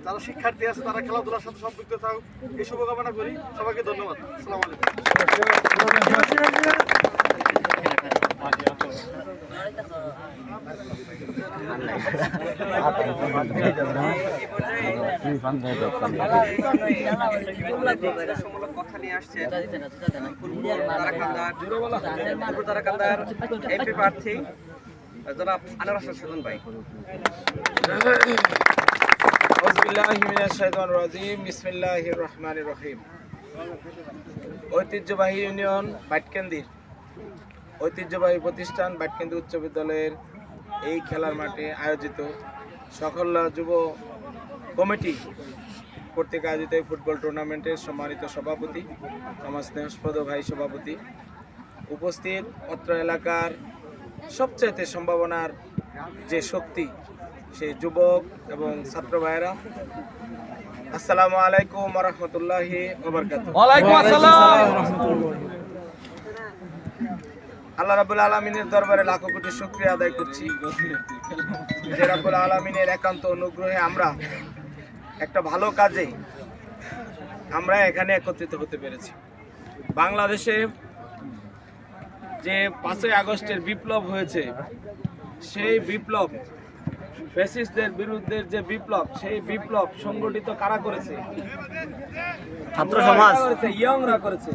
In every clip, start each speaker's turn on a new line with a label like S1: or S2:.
S1: যারা শিক্ষার্থী আছে তারা খেলাধুলার সাথে সম্পৃক্ত থাকুক, এই শুভকামনা করি। সবাইকে ধন্যবাদ। আসসালামু আলাইকুম।
S2: কথা নিয়ে আসছে তারাকান্দার এমপি প্রার্থী জনাব আনোয়ার হোসেন সুজন ভাই।
S3: বিসমিল্লাহির রহমানির রহিম। ঐতিহ্যবাহী ইউনিয়ন বাইটকেন্দির ঐতিহ্যবাহী প্রতিষ্ঠান বাইটকেন্দি উচ্চ বিদ্যালয়ের এই খেলার মাঠে আয়োজিত সকল্লা যুব কমিটি কর্তৃক আয়োজিত এই ফুটবল টুর্নামেন্টের সম্মানিত সভাপতি, আমার স্নেহস্পদ ভাই সভাপতি, উপস্থিত অত্র এলাকার সবচেয়ে সম্ভাবনার যে শক্তি সেই যুবক এবং ছাত্র ভাইয়েরা, আসসালামু আলাইকুম ওয়া রাহমাতুল্লাহি ওয়া বারাকাতুহু।
S4: ওয়ালাইকুম আসসালাম।
S3: আল্লাহ রাব্বুল আলামিনের দরবারে লাখো কোটি শুকরিয়া আদায় করছি যে রাব্বুল আলামিনের একান্ত অনুগ্রহে আমরা একটা ভালো কাজে আমরা এখানে একত্রিত হতে পেরেছি। বাংলাদেশে যে 5ই আগস্টের বিপ্লব হয়েছে, সেই বিপ্লব ফ্যাসিস্টদের বিরুদ্ধে যে বিপ্লব, সেই বিপ্লব সংগঠিত কারা করেছে?
S4: ছাত্র সমাজ,
S3: ইয়ংরা করেছে।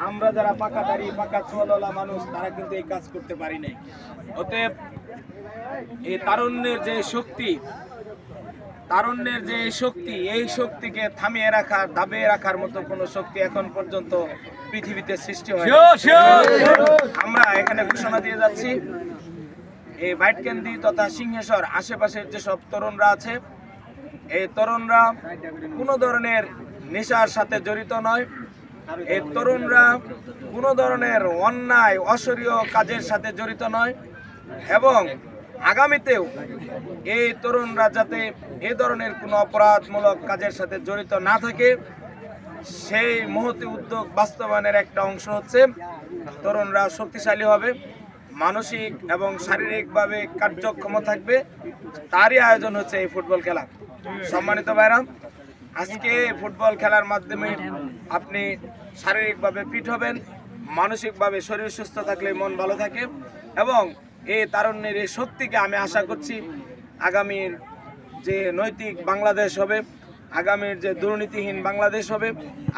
S3: আমরা যারা পাকা দাড়ি পাকা চুলওয়ালা মানুষ, তারা কিন্তু এই কাজ করতে পারি নাই। অতএব এই তারুণ্যের যে শক্তি, এই শক্তিকে থামিয়ে রাখার, দাবিয়ে রাখার মতো কোনো শক্তি এখন পর্যন্ত পৃথিবীতে সৃষ্টি হয়নি। আমরা এখানে ঘোষণা দিয়ে যাচ্ছি, এই বাইটকেন্দি তথা সিংহেশ্বর আশেপাশের যেসব তরুণরা আছে, এই তরুণরা কোনো ধরনের নেশার সাথে জড়িত নয়। এই তরুণরা কোনো ধরনের অন্যায় অশরীয় কাজের সাথে জড়িত নয় এবং আগামীতেও এই তরুণরা যাতে এই ধরনের কোনো অপরাধমূলক কাজের সাথে জড়িত না থাকে, সেই মহতি উদ্যোগ বাস্তবায়নের একটা অংশ হচ্ছে তরুণরা শক্তিশালী হবে, মানসিক এবং শারীরিকভাবে কার্যক্ষম থাকবে। তারই আয়োজন হচ্ছে এই ফুটবল খেলা। সম্মানিত ভাইরা, আজকে ফুটবল খেলার মাধ্যমে আপনি শারীরিকভাবে ফিট হবেন, মানসিকভাবে শরীর সুস্থ থাকলে মন ভালো থাকে এবং এই তারুণ্যের এই শক্তিকে আমি আশা করছি আগামীর যে নৈতিক বাংলাদেশ হবে, আগামীর যে দুর্নীতিহীন বাংলাদেশ হবে,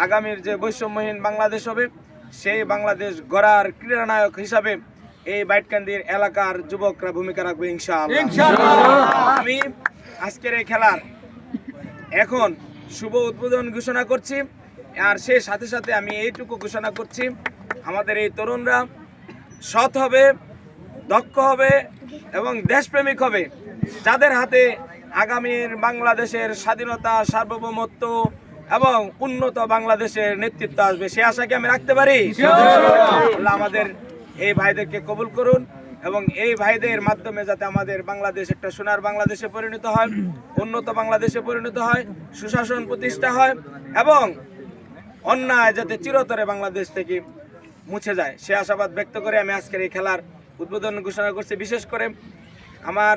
S3: আগামীর যে বৈষম্যহীন বাংলাদেশ হবে, সেই বাংলাদেশ গড়ার ক্রীড়ানায়ক হিসাবে এই বাইটকান্দির এলাকার যুবকরা ভূমিকা রাখবে ইনশাআল্লাহ। আমি আজকের এই খেলার এখন শুভ উদ্বোধন ঘোষণা করছি, আর সেই সাথে সাথে আমি এইটুকু ঘোষণা করছি, আমাদের এই তরুণরা সৎ হবে, দক্ষ হবে এবং দেশপ্রেমিক হবে, যাদের হাতে আগামীর বাংলাদেশের স্বাধীনতা, সার্বভৌমত্ব এবং উন্নত বাংলাদেশের নেতৃত্ব আসবে। সে আশা কি আমি রাখতে পারি? আল্লাহ আমাদের এই ভাইদেরকে কবুল করুন এবং এই ভাইদের মাধ্যমে যাতে আমাদের বাংলাদেশ একটা সোনার বাংলাদেশে পরিণত হয়, উন্নত বাংলাদেশে পরিণত হয়, সুশাসন প্রতিষ্ঠা হয় এবং অন্যায় যাতে চিরতরে বাংলাদেশ থেকে মুছে যায়, সে আশাবাদ ব্যক্ত করে আমি আজকের এই খেলার উদ্বোধন ঘোষণা করছি। বিশেষ করে আমার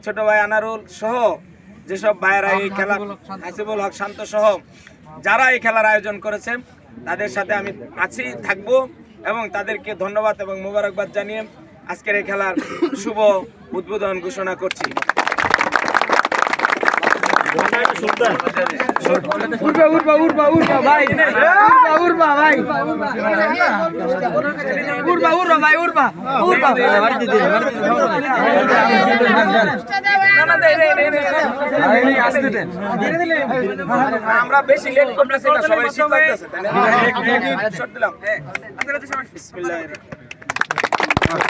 S3: ছোট ভাই আনারুল সহ যেসব ভাইয়েরা এই খেলা, হাসিবুল হক শান্ত সহ যারা এই খেলার আয়োজন করেছেন, তাদের সাথে আমি আছি, থাকবো এবং তাদেরকে ধন্যবাদ এবং মোবারকবাদ জানিয়ে আজকের এই খেলার শুভ উদ্বোধন ঘোষণা করছি। আমরা বেশি লেট করতেছি না, সবাই শর্ট দিলাম। বিসমিল্লাহির